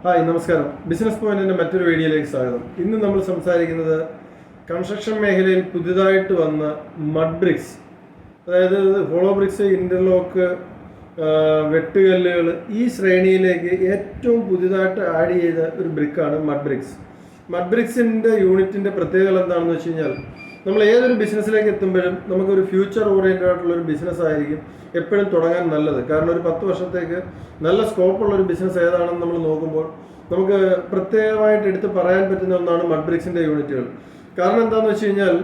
Hi നമസ്കാരം. Business പോയിന്റിന്റെ മറ്റൊരു വീഡിയോയിലേക്ക് സ്വാഗതം. ഇന്ന് നമ്മൾ സംസാരിക്കുന്നത് കൺസ്ട്രക്ഷൻ മേഖലയിൽ പുതിയതായിട്ട് വന്ന മഡ് ബ്രിക്സ്, അതായത് ഹോളോ ബ്രിക്സ്, ഇന്റർലോക്ക്, വെട്ടുകല്ലുകൾ, ഈ ശ്രേണിയിലേക്ക് ഏറ്റവും പുതിയതായിട്ട് ആഡ് ചെയ്ത ഒരു ബ്രിക്കാണ് മഡ് ബ്രിക്സ്. മഡ് ബ്രിക്സിൻ്റെ യൂണിറ്റിൻ്റെ പ്രത്യേകത എന്താണെന്ന് വെച്ച് കഴിഞ്ഞാൽ, നമ്മൾ ഏതൊരു ബിസിനസ്സിലേക്ക് എത്തുമ്പോഴും നമുക്കൊരു ഫ്യൂച്ചർ ഓറിയൻറ്റഡ് ആയിട്ടുള്ള ഒരു ബിസിനസ് ആയിരിക്കും എപ്പോഴും തുടങ്ങാൻ നല്ലത്. കാരണം ഒരു 10 വർഷത്തേക്ക് നല്ല സ്കോപ്പുള്ള ഒരു ബിസിനസ് ഏതാണെന്ന് നമ്മൾ നോക്കുമ്പോൾ നമുക്ക് പ്രത്യേകമായിട്ട് എടുത്ത് പറയാൻ പറ്റുന്ന ഒന്നാണ് മഡ് ബ്രിക്സിൻ്റെ യൂണിറ്റുകൾ. കാരണം എന്താണെന്ന് വെച്ച് കഴിഞ്ഞാൽ,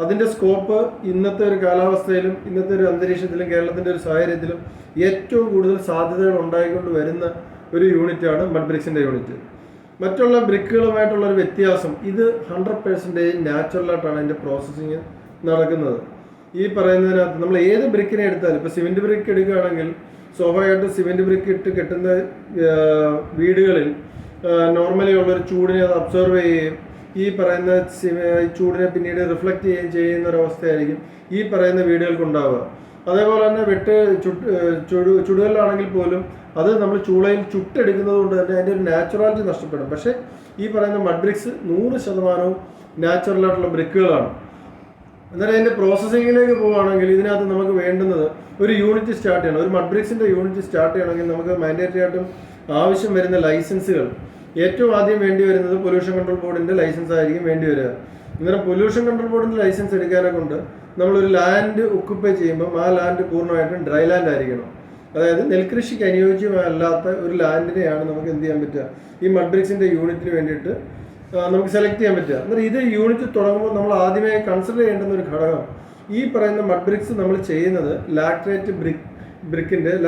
അതിൻ്റെ സ്കോപ്പ് ഇന്നത്തെ ഒരു കാലാവസ്ഥയിലും ഇന്നത്തെ ഒരു അന്തരീക്ഷത്തിലും കേരളത്തിൻ്റെ ഒരു സാഹചര്യത്തിലും ഏറ്റവും കൂടുതൽ സാധ്യതകൾ ഉണ്ടായിക്കൊണ്ട് വരുന്ന ഒരു യൂണിറ്റാണ് മഡ് ബ്രിക്സിൻ്റെ യൂണിറ്റ്. മറ്റുള്ള ബ്രിക്കുകളുമായിട്ടുള്ള ഒരു വ്യത്യാസം, ഇത് 100% നാച്ചുറലായിട്ടാണ് അതിൻ്റെ പ്രോസസ്സിങ് നടക്കുന്നത്. ഈ പറയുന്നതിനകത്ത് നമ്മൾ ഏത് ബ്രിക്കിനെ എടുത്താലും, ഇപ്പോൾ സിമെൻറ്റ് ബ്രിക്ക് എടുക്കുകയാണെങ്കിൽ സ്വാഭാവികമായിട്ട് സിമെൻറ്റ് ബ്രിക്ക് ഇട്ട് കെട്ടുന്ന വീടുകളിൽ നോർമലി ഉള്ളൊരു ചൂടിനെ അത് അബ്സോർവ് ചെയ്യുകയും ഈ പറയുന്ന ചൂടിനെ പിന്നീട് റിഫ്ലക്റ്റ് ചെയ്യുന്ന ഒരവസ്ഥയായിരിക്കും ഈ പറയുന്ന വീടുകൾക്കുണ്ടാവുക. അതേപോലെ തന്നെ ചുടുകല്ലാണെങ്കിൽ പോലും അത് നമ്മൾ ചൂളയിൽ ചുട്ടെടുക്കുന്നത് കൊണ്ട് തന്നെ അതിൻ്റെ ഒരു നാച്ചുറാലിറ്റി നഷ്ടപ്പെടും. പക്ഷേ ഈ പറയുന്ന മഡ് ബ്രിക്സ് 100% നാച്ചുറലായിട്ടുള്ള ബ്രിക്കുകളാണ്. എന്നാലും അതിൻ്റെ പ്രോസസ്സിങ്ങിലേക്ക് പോവുകയാണെങ്കിൽ ഇതിനകത്ത് നമുക്ക് വേണ്ടുന്നത് ഒരു യൂണിറ്റ് സ്റ്റാർട്ട് ചെയ്യണം. ഒരു മഡ് ബ്രിക്സിൻ്റെ യൂണിറ്റ് സ്റ്റാർട്ട് ചെയ്യണമെങ്കിൽ നമുക്ക് മാൻഡേറ്ററി ആയിട്ടും ആവശ്യം വരുന്ന ലൈസൻസുകൾ, ഏറ്റവും ആദ്യം വേണ്ടി വരുന്നത് പൊല്യൂഷൻ കൺട്രോൾ ബോർഡിൻ്റെ ലൈസൻസ് ആയിരിക്കും വേണ്ടി വരിക. അന്നേരം പൊല്യൂഷൻ കൺട്രോൾ ബോർഡിൻ്റെ ലൈസൻസ് എടുക്കാനെ കൊണ്ട് നമ്മളൊരു ലാൻഡ് ഒക്കുപ്പൈ ചെയ്യുമ്പം ആ ലാൻഡ് പൂർണ്ണമായിട്ടും ഡ്രൈ ലാൻഡ് ആയിരിക്കണം. അതായത് നെൽകൃഷിക്ക് അനുയോജ്യമല്ലാത്ത ഒരു ലാൻഡിനെയാണ് നമുക്ക് എന്ത് ചെയ്യാൻ പറ്റുക, ഈ മഡ് ബ്രിക്സിൻ്റെ യൂണിറ്റിന് വേണ്ടിയിട്ട് നമുക്ക് സെലക്ട് ചെയ്യാൻ പറ്റുക. എന്നാൽ ഇത് യൂണിറ്റ് തുടങ്ങുമ്പോൾ നമ്മൾ ആദ്യമേ കൺസിഡർ ചെയ്യേണ്ടുന്ന ഒരു ഘടകം, ഈ പറയുന്ന മഡ് ബ്രിക്സ് നമ്മൾ ചെയ്യുന്നത്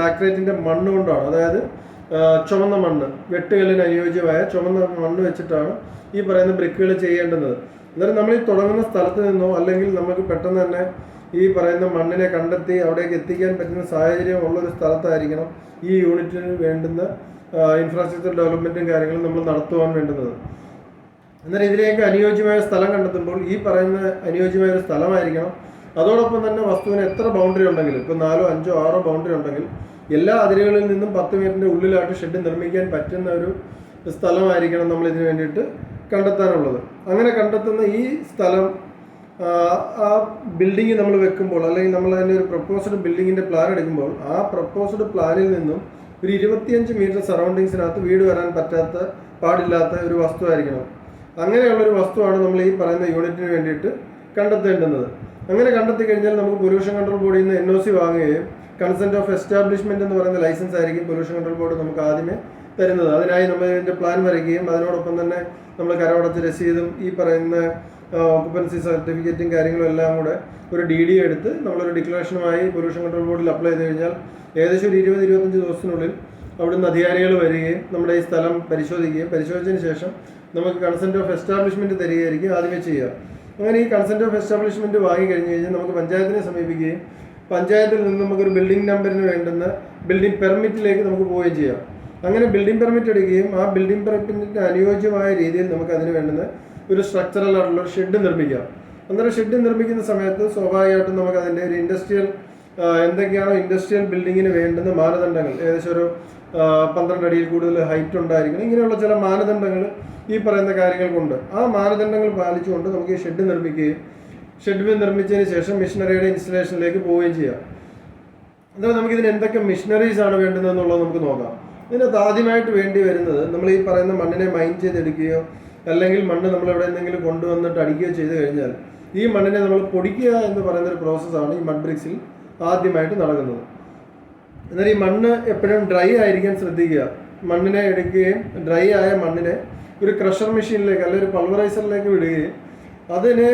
ലാക്രേറ്റിൻ്റെ മണ്ണ് കൊണ്ടാണ്. അതായത് ചുമന്ന മണ്ണ്, വെട്ടുകല്ലിന് അനുയോജ്യമായ ചുമന്ന മണ്ണ് വെച്ചിട്ടാണ് ഈ പറയുന്ന ബ്രിക്കുകൾ ചെയ്യേണ്ടുന്നത്. അന്നേരം നമ്മൾ ഈ തുടങ്ങുന്ന സ്ഥലത്ത് നിന്നോ അല്ലെങ്കിൽ നമുക്ക് പെട്ടെന്ന് തന്നെ ഈ പറയുന്ന മണ്ണിനെ കണ്ടെത്തി അവിടേക്ക് എത്തിക്കാൻ പറ്റുന്ന സാഹചര്യം ഉള്ളൊരു സ്ഥലത്തായിരിക്കണം ഈ യൂണിറ്റിന് വേണ്ടുന്ന ഇൻഫ്രാസ്ട്രക്ചർ ഡെവലപ്മെൻറ്റും കാര്യങ്ങളും നമ്മൾ നടത്തുവാൻ വേണ്ടുന്നത്. എന്നാൽ ഇതിലേക്ക് അനുയോജ്യമായ സ്ഥലം കണ്ടെത്തുമ്പോൾ ഈ പറയുന്ന അനുയോജ്യമായ ഒരു സ്ഥലമായിരിക്കണം. അതോടൊപ്പം തന്നെ വസ്തുവിന് എത്ര ബൗണ്ടറി ഉണ്ടെങ്കിലും, ഇപ്പോൾ 4, 5, 6 ബൗണ്ടറി ഉണ്ടെങ്കിൽ എല്ലാ അതിരുകളിൽ നിന്നും 10 മീറ്ററിൻ്റെ ഉള്ളിലായിട്ട് ഷെഡ് നിർമ്മിക്കാൻ പറ്റുന്ന ഒരു സ്ഥലമായിരിക്കണം നമ്മൾ ഇതിന് വേണ്ടിയിട്ട് കണ്ടെത്താനുള്ളത്. അങ്ങനെ കണ്ടെത്തുന്ന ഈ സ്ഥലം ആ ബിൽഡിങ് നമ്മൾ വെക്കുമ്പോൾ, അല്ലെങ്കിൽ നമ്മൾ അതിൻ്റെ ഒരു പ്രപ്പോസ്ഡ് ബിൽഡിങ്ങിൻ്റെ പ്ലാൻ എടുക്കുമ്പോൾ, ആ പ്രപ്പോസ്ഡ് പ്ലാനിൽ നിന്നും ഒരു 25 മീറ്റർ സറൗണ്ടിങ്സിനകത്ത് വീട് വരാൻ പാടില്ലാത്ത ഒരു വസ്തുവായിരിക്കണം. അങ്ങനെയുള്ളൊരു വസ്തുവാണ് നമ്മൾ ഈ പറയുന്ന യൂണിറ്റിന് വേണ്ടിയിട്ട് കണ്ടെത്തേണ്ടുന്നത്. അങ്ങനെ കണ്ടെത്തി കഴിഞ്ഞാൽ നമുക്ക് പൊല്യൂഷൻ കൺട്രോൾ ബോർഡിൽ നിന്ന് NOC വാങ്ങുകയും കൺസെൻറ്റ് ഓഫ് എസ്റ്റാബ്ലിഷ്മെൻറ്റ് എന്ന് പറയുന്ന ലൈസൻസ് ആയിരിക്കും പൊല്യൂഷൻ കൺട്രോൾ ബോർഡ് നമുക്ക് ആദ്യമേ തരുന്നത്. അതിനായി നമ്മൾ ഇതിൻ്റെ പ്ലാൻ വരയ്ക്കുകയും അതിനോടൊപ്പം തന്നെ നമ്മൾ കരമടച്ച രസീതും ഈ പറയുന്ന ഓക്കുപ്പൻസി സർട്ടിഫിക്കറ്റും കാര്യങ്ങളും എല്ലാം കൂടെ ഒരു DD എടുത്ത് നമ്മളൊരു ഡിക്ലറേഷനുമായി പൊല്യൂഷൻ കൺട്രോൾ ബോർഡിൽ അപ്ലൈ ചെയ്ത് കഴിഞ്ഞാൽ ഏകദേശം ഒരു 20-25 ദിവസത്തിനുള്ളിൽ അവിടുന്ന് അധികാരികൾ വരികയും നമ്മുടെ ഈ സ്ഥലം പരിശോധിച്ചതിന് ശേഷം നമുക്ക് കൺസെൻറ്റ് ഓഫ് എസ്റ്റാബ്ലിഷ്മെൻറ്റ് തരികയായിരിക്കും ആദ്യമേ ചെയ്യുക. അങ്ങനെ ഈ കൺസെൻറ്റ് ഓഫ് എസ്റ്റാബ്ലിഷ്മെൻറ്റ് വാങ്ങിക്കഴിഞ്ഞ് കഴിഞ്ഞാൽ നമുക്ക് പഞ്ചായത്തിനെ സമീപിക്കുകയും പഞ്ചായത്തിൽ നിന്ന് നമുക്കൊരു ബിൽഡിംഗ് നമ്പറിന് വേണ്ടുന്ന ബിൽഡിംഗ് പെർമിറ്റിലേക്ക് നമുക്ക് പോവുകയും ചെയ്യാം. അങ്ങനെ ബിൽഡിംഗ് പെർമിറ്റ് എടുക്കുകയും ആ ബിൽഡിംഗ് പെർമിറ്റിന് അനുയോജ്യമായ രീതിയിൽ നമുക്ക് അതിന് വേണ്ടുന്ന ഒരു സ്ട്രക്ചറൽ ആയിട്ടുള്ള ഒരു ഷെഡ് നിർമ്മിക്കാം. അന്നേരം ഷെഡ് നിർമ്മിക്കുന്ന സമയത്ത് സ്വാഭാവികമായിട്ടും നമുക്ക് അതിൻ്റെ ഒരു എന്തൊക്കെയാണോ ഇൻഡസ്ട്രിയൽ ബിൽഡിങ്ങിന് വേണ്ടുന്ന മാനദണ്ഡങ്ങൾ, ഏകദേശം ഒരു 12 അടിയിൽ കൂടുതൽ ഹൈറ്റ് ഉണ്ടായിരിക്കണം, ഇങ്ങനെയുള്ള ചില മാനദണ്ഡങ്ങൾ ഈ പറയുന്ന കാര്യങ്ങൾക്കുണ്ട്. ആ മാനദണ്ഡങ്ങൾ പാലിച്ചുകൊണ്ട് നമുക്ക് ഈ ഷെഡ് നിർമ്മിച്ചതിന് ശേഷം മിഷനറിയുടെ ഇൻസ്റ്റലേഷനിലേക്ക് പോവുകയും ചെയ്യാം. എന്നാൽ നമുക്കിതിന് എന്തൊക്കെ മിഷനറീസ് ആണ് വേണ്ടുന്നതെന്നുള്ളത് നമുക്ക് നോക്കാം. ഇതിനകത്ത് ആദ്യമായിട്ട് വേണ്ടി വരുന്നത്, നമ്മൾ ഈ പറയുന്ന മണ്ണിനെ മൈൻ ചെയ്തെടുക്കുകയോ അല്ലെങ്കിൽ മണ്ണ് നമ്മൾ എവിടെ എന്തെങ്കിലും കൊണ്ടുവന്നിട്ട് അടിക്കുകയോ ചെയ്ത് കഴിഞ്ഞാൽ ഈ മണ്ണിനെ നമ്മൾ പൊടിക്കുക എന്ന് പറയുന്നൊരു പ്രോസസ്സാണ് ഈ മഡ് ബ്രിക്സിൽ ആദ്യമായിട്ട് നടക്കുന്നത്. എന്നാൽ ഈ മണ്ണ് എപ്പോഴും ഡ്രൈ ആയിരിക്കാൻ ശ്രദ്ധിക്കുക. മണ്ണിനെ എടുക്കുകയും ഡ്രൈ ആയ മണ്ണിനെ ഒരു ക്രഷർ മെഷീനിലേക്ക് അല്ലെങ്കിൽ ഒരു പൾവറൈസറിലേക്ക് വിടുകയും അതിനെ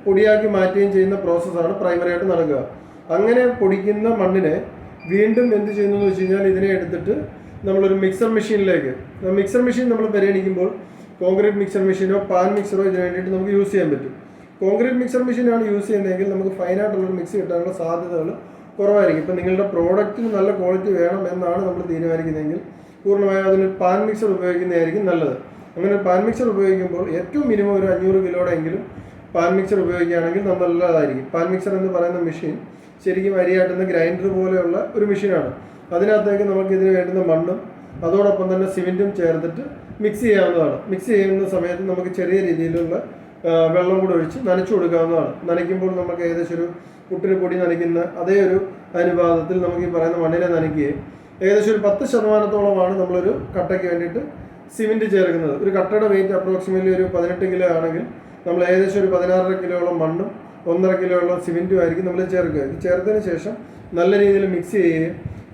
പൊടിയാക്കി മാറ്റുകയും ചെയ്യുന്ന പ്രോസസ്സാണ് പ്രൈമറി ആയിട്ട് നടക്കുക. അങ്ങനെ പൊടിക്കുന്ന മണ്ണിനെ വീണ്ടും എന്ത് ചെയ്യുന്നു എന്ന് വെച്ച് കഴിഞ്ഞാൽ, ഇതിനെ എടുത്തിട്ട് നമ്മളൊരു മിക്സർ മെഷീൻ നമ്മൾ പരിഗണിക്കുമ്പോൾ കോൺക്രീറ്റ് മിക്സർ മെഷീനോ പാൻ മിക്സറോ ഇതിന് വേണ്ടിയിട്ട് നമുക്ക് യൂസ് ചെയ്യാൻ പറ്റും. കോൺക്രീറ്റ് മിക്സർ മെഷീനാണ് യൂസ് ചെയ്യുന്നതെങ്കിൽ നമുക്ക് ഫൈനായിട്ടുള്ളൊരു മിക്സ് കിട്ടാനുള്ള സാധ്യതകൾ കുറവായിരിക്കും. ഇപ്പം നിങ്ങളുടെ പ്രോഡക്റ്റിന് നല്ല ക്വാളിറ്റി വേണം എന്നാണ് നമ്മൾ തീരുമാനിക്കുന്നതെങ്കിൽ പൂർണ്ണമായും അതിന് പാൻ മിക്സർ ഉപയോഗിക്കുന്നതായിരിക്കും നല്ലത്. അങ്ങനെ പാൻ മിക്സർ ഉപയോഗിക്കുമ്പോൾ ഏറ്റവും മിനിമം ഒരു 500 കിലോയുടെ എങ്കിലും പാൻ മിക്സർ ഉപയോഗിക്കുകയാണെങ്കിൽ നല്ലതായിരിക്കും. പാൻ മിക്സർ എന്ന് പറയുന്ന മെഷീൻ ശരിക്കും അരിയാട്ടുന്ന ഗ്രൈൻഡർ പോലെയുള്ള ഒരു മെഷീനാണ്. അതിനകത്തേക്ക് നമുക്ക് ഇതിന് വേണ്ടുന്ന മണ്ണും അതോടൊപ്പം തന്നെ സിമെൻറ്റും ചേർത്തിട്ട് മിക്സ് ചെയ്യാവുന്നതാണ്. മിക്സ് ചെയ്യുന്ന സമയത്ത് നമുക്ക് ചെറിയ രീതിയിലുള്ള വെള്ളം കൂടെ ഒഴിച്ച് നനച്ചു കൊടുക്കാവുന്നതാണ്. നനയ്ക്കുമ്പോൾ നമുക്ക് ഏകദേശം ഒരു പുട്ടിന് പൊടി നനയ്ക്കുന്ന അതേ ഒരു അനുപാതത്തിൽ നമുക്ക് ഈ പറയുന്ന മണ്ണിനെ നനയ്ക്കുകയും ഏകദേശം ഒരു 10% നമ്മളൊരു കട്ടയ്ക്ക് വേണ്ടിയിട്ട് സിമെൻറ്റ് ചേർക്കുന്നത്. ഒരു കട്ടയുടെ വെയിറ്റ് അപ്രോക്സിമേറ്റ്ലി ഒരു 18 കിലോ ആണെങ്കിൽ നമ്മൾ ഏകദേശം ഒരു 16 കിലോളം മണ്ണും 1.5 കിലോളം സിമെൻറ്റും ആയിരിക്കും നമ്മൾ ചേർക്കുക. ഇത് ചേർത്തതിന് ശേഷം നല്ല രീതിയിൽ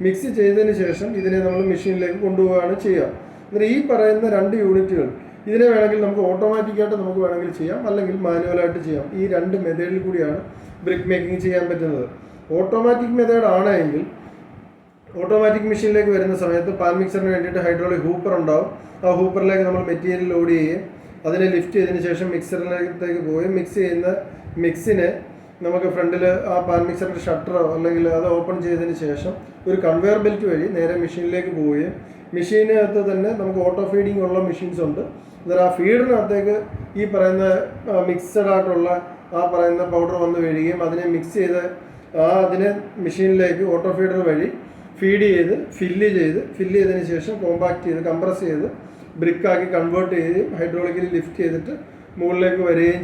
മിക്സ് ചെയ്തതിന് ശേഷം ഇതിനെ നമ്മൾ മെഷീനിലേക്ക് കൊണ്ടുപോവുകയാണ് ചെയ്യുക. എന്നിട്ട് ഈ പറയുന്ന 2 യൂണിറ്റുകൾ ഇതിനെ വേണമെങ്കിൽ നമുക്ക് ഓട്ടോമാറ്റിക്കായിട്ട് നമുക്ക് വേണമെങ്കിൽ ചെയ്യാം, അല്ലെങ്കിൽ മാനുവലായിട്ട് ചെയ്യാം. ഈ 2 മെത്തേഡിൽ കൂടിയാണ് ബ്രിക്ക് മേക്കിംഗ് ചെയ്യാൻ പറ്റുന്നത്. ഓട്ടോമാറ്റിക് മെത്തേഡ് ആണെങ്കിൽ ഓട്ടോമാറ്റിക് മെഷീനിലേക്ക് വരുന്ന സമയത്ത് പാൻ മിക്സറിന് വേണ്ടിയിട്ട് ഹൈഡ്രോളിക് ഹൂപ്പർ ഉണ്ടാവും. ആ ഹൂപ്പറിലേക്ക് നമ്മൾ മെറ്റീരിയൽ ലോഡ് ചെയ്യുകയും അതിനെ ലിഫ്റ്റ് ചെയ്തതിന് ശേഷം മിക്സറിലേക്ക് പോവുകയും മിക്സ് ചെയ്യുന്ന മിക്സിനെ നമുക്ക് ഫ്രണ്ടിൽ ആ പാൻ മിക്സറിൻ്റെ ഷട്ടറോ അല്ലെങ്കിൽ അത് ഓപ്പൺ ചെയ്തതിന് ശേഷം ഒരു കൺവെയർ ബെൽറ്റ് വഴി നേരെ മെഷീനിലേക്ക് പോവുകയും മെഷീനകത്ത് തന്നെ നമുക്ക് ഓട്ടോ ഫീഡിങ് ഉള്ള മെഷീൻസ് ഉണ്ട്. എന്നാൽ ആ ഫീഡിനകത്തേക്ക് ഈ പറയുന്ന മിക്സഡ് ആയിട്ടുള്ള ആ പറയുന്ന പൗഡർ വന്ന് വീഴുകയും അതിനെ മിക്സ് ചെയ്ത് അതിനെ മെഷീനിലേക്ക് ഓട്ടോ ഫീഡർ വഴി ഫില്ല് ചെയ്തതിന് ശേഷം കോമ്പാക്ട് ചെയ്ത് കംപ്രസ് ചെയ്ത് ബ്രിക്കാക്കി കൺവേർട്ട് ചെയ്യുകയും ഹൈഡ്രോളിക്കലി ലിഫ്റ്റ് ചെയ്തിട്ട് മുകളിലേക്ക് വരികയും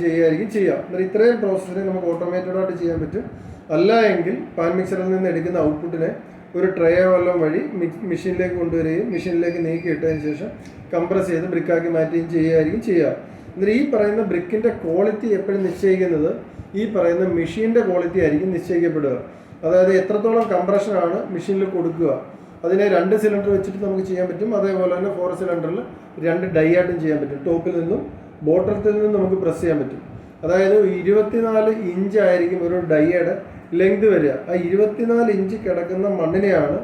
ചെയ്യുക. എന്നാൽ ഇത്രയും പ്രോസസ്സിനെ നമുക്ക് ഓട്ടോമേറ്റഡായിട്ട് ചെയ്യാൻ പറ്റും. അല്ല എങ്കിൽ പാൻ മിക്സറിൽ നിന്ന് എടുക്കുന്ന ഔട്ട്പുട്ടിനെ ഒരു ട്രേയോ വല്ലതും വഴി മെഷീനിലേക്ക് കൊണ്ടുവരികയും മെഷീനിലേക്ക് നീക്കിയിട്ടതിന് ശേഷം കംപ്രസ് ചെയ്ത് ബ്രിക്കാക്കി മാറ്റുകയും ചെയ്യുക. എന്നാൽ ഈ പറയുന്ന ബ്രിക്കിൻ്റെ ക്വാളിറ്റി എപ്പോഴും നിശ്ചയിക്കുന്നത് ഈ പറയുന്ന മെഷീൻ്റെ ക്വാളിറ്റി ആയിരിക്കും നിശ്ചയിക്കപ്പെടുക. അതായത് എത്രത്തോളം കംപ്രഷനാണ് മെഷീനിൽ കൊടുക്കുക. അതിനെ 2 സിലിണ്ടർ വെച്ചിട്ട് നമുക്ക് ചെയ്യാൻ പറ്റും. അതേപോലെ തന്നെ 4 സിലിണ്ടറിൽ 2 ഡൈ ആയിട്ടും ചെയ്യാൻ പറ്റും. ടോപ്പിൽ നിന്നും ബോട്ടത്തിൽ നിന്നും നമുക്ക് പ്രസ് ചെയ്യാൻ പറ്റും. അതായത് 24 ഇഞ്ച് ആയിരിക്കും ഒരു ഡൈയുടെ ലെങ്ത് വരിക. ആ 24 ഇഞ്ച് കിടക്കുന്ന മണ്ണിനെയാണ്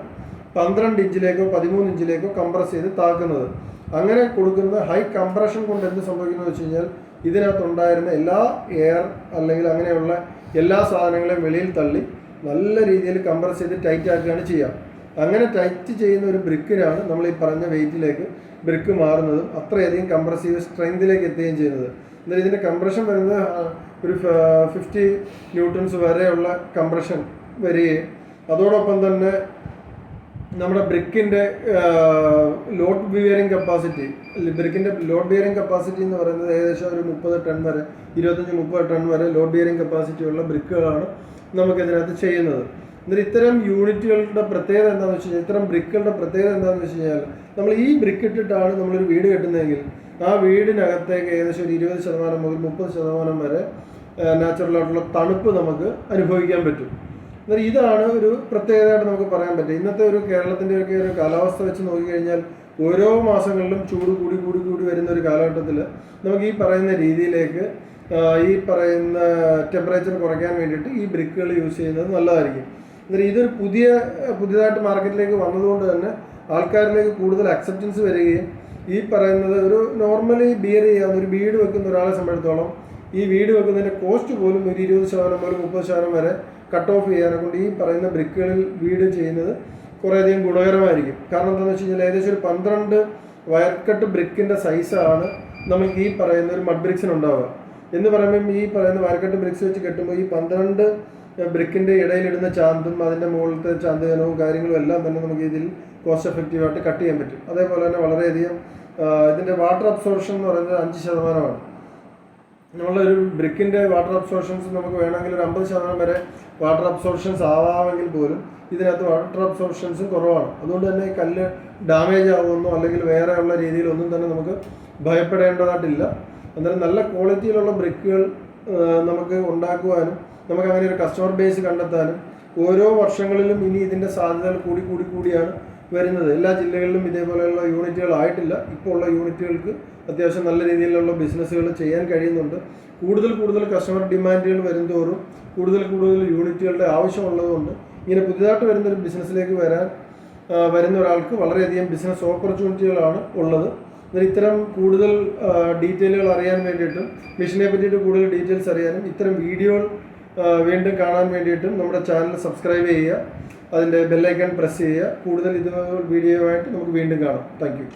12 ഇഞ്ചിലേക്കോ 13 ഇഞ്ചിലേക്കോ കംപ്രസ് ചെയ്ത് താക്കുന്നത്. അങ്ങനെ കൊടുക്കുന്ന ഹൈ കംപ്രഷൻ കൊണ്ട് എന്ത് സംഭവിക്കുന്നത് വെച്ച് കഴിഞ്ഞാൽ ഇതിനകത്തുണ്ടായിരുന്ന എല്ലാ എയർ അല്ലെങ്കിൽ അങ്ങനെയുള്ള എല്ലാ സാധനങ്ങളെയും വെളിയിൽ തള്ളി നല്ല രീതിയിൽ കംപ്രസ് ചെയ്ത് ടൈറ്റ് ആക്കുകയാണ് ചെയ്യുക. അങ്ങനെ ടൈറ്റ് ചെയ്യുന്ന ഒരു ബ്രിക്കിനാണ് നമ്മൾ ഈ പറഞ്ഞ വെയിറ്റിലേക്ക് ബ്രിക്ക് മാറുന്നതും അത്രയധികം കംപ്രസീവ് സ്ട്രെങ്തിലേക്ക് എത്തുകയും ചെയ്യുന്നത്. എന്നാൽ ഇതിൻ്റെ കംപ്രഷൻ വരുന്നത് ഒരു 50 ന്യൂട്ടൺസ് വരെയുള്ള കംപ്രഷൻ വരികയും അതോടൊപ്പം തന്നെ നമ്മുടെ ബ്രിക്കിൻ്റെ ലോഡ് ബിയറിംഗ് കപ്പാസിറ്റി എന്ന് പറയുന്നത് ഏകദേശം ഒരു 30 ടൺ വരെ 25-30 ടൺ വരെ ലോഡ് ബിയറിംഗ് കപ്പാസിറ്റി ഉള്ള ബ്രിക്കുകളാണ് നമുക്കിതിനകത്ത് ചെയ്യുന്നത്. എന്നിട്ട് ഇത്തരം യൂണിറ്റുകളുടെ പ്രത്യേകത എന്താണെന്ന് വെച്ച് കഴിഞ്ഞാൽ ഇത്തരം ബ്രിക്കുകളുടെ പ്രത്യേകത എന്താണെന്ന് വെച്ച് കഴിഞ്ഞാൽ നമ്മൾ ഈ ബ്രിക്ക് ഇട്ടിട്ടാണ് നമ്മളൊരു വീട് കെട്ടുന്നതെങ്കിൽ ആ വീടിനകത്തേക്ക് ഏകദേശം ഒരു 20% മുതൽ 30% വരെ നാച്ചുറലായിട്ടുള്ള തണുപ്പ് നമുക്ക് അനുഭവിക്കാൻ പറ്റും. എന്നാൽ ഇതാണ് ഒരു പ്രത്യേകതയായിട്ട് നമുക്ക് പറയാൻ പറ്റും. ഇന്നത്തെ ഒരു കേരളത്തിൻ്റെ ഒക്കെ ഒരു കാലാവസ്ഥ വെച്ച് നോക്കിക്കഴിഞ്ഞാൽ ഓരോ മാസങ്ങളിലും ചൂട് കൂടി വരുന്ന ഒരു കാലഘട്ടത്തിൽ നമുക്ക് ഈ പറയുന്ന രീതിയിലേക്ക് ഈ പറയുന്ന ടെമ്പറേച്ചർ കുറയ്ക്കാൻ വേണ്ടിയിട്ട് ഈ ബ്രിക്കുകൾ യൂസ് ചെയ്യുന്നത് നല്ലതായിരിക്കും. എന്നാൽ ഇതൊരു പുതിയതായിട്ട് മാർക്കറ്റിലേക്ക് വന്നതുകൊണ്ട് തന്നെ ആൾക്കാരിലേക്ക് കൂടുതൽ അക്സെപ്റ്റൻസ് വരികയും ഈ പറയുന്നത് ഒരു നോർമലി ബിയർ ചെയ്യാവുന്ന ഒരു വീട് വെക്കുന്ന ഒരാളെ സംബന്ധിച്ചിടത്തോളം ഈ വീട് വെക്കുന്നതിൻ്റെ കോസ്റ്റ് പോലും ഒരു 20% മുതൽ 30% വരെ കട്ട് ഓഫ് ചെയ്യാനെ കൊണ്ട് ഈ പറയുന്ന ബ്രിക്കുകളിൽ വീട് ചെയ്യുന്നത് കുറേയധികം ഗുണകരമായിരിക്കും. കാരണം എന്താണെന്ന് വെച്ച് കഴിഞ്ഞാൽ ഏകദേശം ഒരു 12 വയർ കട്ട് ബ്രിക്കിൻ്റെ സൈസാണ് നമുക്ക് ഈ പറയുന്ന ഒരു മഡ് ബ്രിക്സിനുണ്ടാവുക. എന്ന് പറയുമ്പം ഈ പറയുന്ന വയർ കട്ട് ബ്രിക്സ് വെച്ച് കെട്ടുമ്പോൾ ഈ 12 ബ്രിക്കിൻ്റെ ഇടയിലിടുന്ന ചാന്തും അതിൻ്റെ മുകളിലത്തെ ചാന്തുകനവും കാര്യങ്ങളും എല്ലാം തന്നെ നമുക്ക് ഇതിൽ കോസ്റ്റ് എഫക്റ്റീവായിട്ട് കട്ട് ചെയ്യാൻ പറ്റും. അതേപോലെ തന്നെ വളരെയധികം ഇതിൻ്റെ വാട്ടർ അബ്സോർപ്ഷൻ എന്ന് പറയുന്നത് 5%. നമ്മളൊരു ബ്രിക്കിൻ്റെ വാട്ടർ അബ്സോർപ്ഷൻസ് നമുക്ക് വേണമെങ്കിൽ ഒരു 50% വരെ വാട്ടർ അബ്സോർപ്ഷൻസ് ആവാമെങ്കിൽ പോലും ഇതിനകത്ത് വാട്ടർ അബ്സോർപ്ഷൻസും കുറവാണ്. അതുകൊണ്ട് തന്നെ ഈ കല്ല് ഡാമേജ് ആകുമെന്നോ അല്ലെങ്കിൽ വേറെ ഉള്ള രീതിയിലൊന്നും തന്നെ നമുക്ക് ഭയപ്പെടേണ്ടതായിട്ടില്ല. അന്നേരം നല്ല ക്വാളിറ്റിയിലുള്ള ബ്രിക്കുകൾ നമുക്ക് ഉണ്ടാക്കുവാനും നമുക്ക് അങ്ങനെ ഒരു കസ്റ്റമർ ബേസ് കണ്ടെത്താനും ഓരോ വർഷങ്ങളിലും ഇനി ഇതിൻ്റെ സാധ്യതകൾ കൂടിയാണ് വരുന്നത്. എല്ലാ ജില്ലകളിലും ഇതേപോലെയുള്ള യൂണിറ്റുകളായിട്ടില്ല. ഇപ്പോൾ ഉള്ള യൂണിറ്റുകൾക്ക് അത്യാവശ്യം നല്ല രീതിയിലുള്ള ബിസിനസ്സുകൾ ചെയ്യാൻ കഴിയുന്നുണ്ട്. കൂടുതൽ കസ്റ്റമർ ഡിമാൻഡുകൾ വരുന്തോറും കൂടുതൽ യൂണിറ്റുകളുടെ ആവശ്യമുള്ളതുകൊണ്ട് ഇങ്ങനെ പുതിയതായിട്ട് വരുന്നൊരു ബിസിനസ്സിലേക്ക് വരുന്ന ഒരാൾക്ക് വളരെയധികം ബിസിനസ് ഓപ്പർച്യൂണിറ്റികളാണ് ഉള്ളത്. എന്നാൽ ഇത്തരം കൂടുതൽ ഡീറ്റെയിലുകൾ അറിയാൻ വേണ്ടിയിട്ടും മെഷീനെ പറ്റിയിട്ട് കൂടുതൽ ഡീറ്റെയിൽസ് അറിയാനും ഇത്തരം വീഡിയോകൾ വീണ്ടും കാണാൻ വേണ്ടിയിട്ടും നമ്മുടെ ചാനൽ സബ്സ്ക്രൈബ് ചെയ്യുക, അതിൻ്റെ ബെല്ലൈക്കൺ പ്രസ് ചെയ്യുക. കൂടുതൽ ഇതുപോലെ വീഡിയോ ആയിട്ട് നമുക്ക് വീണ്ടും കാണാം. Thank you.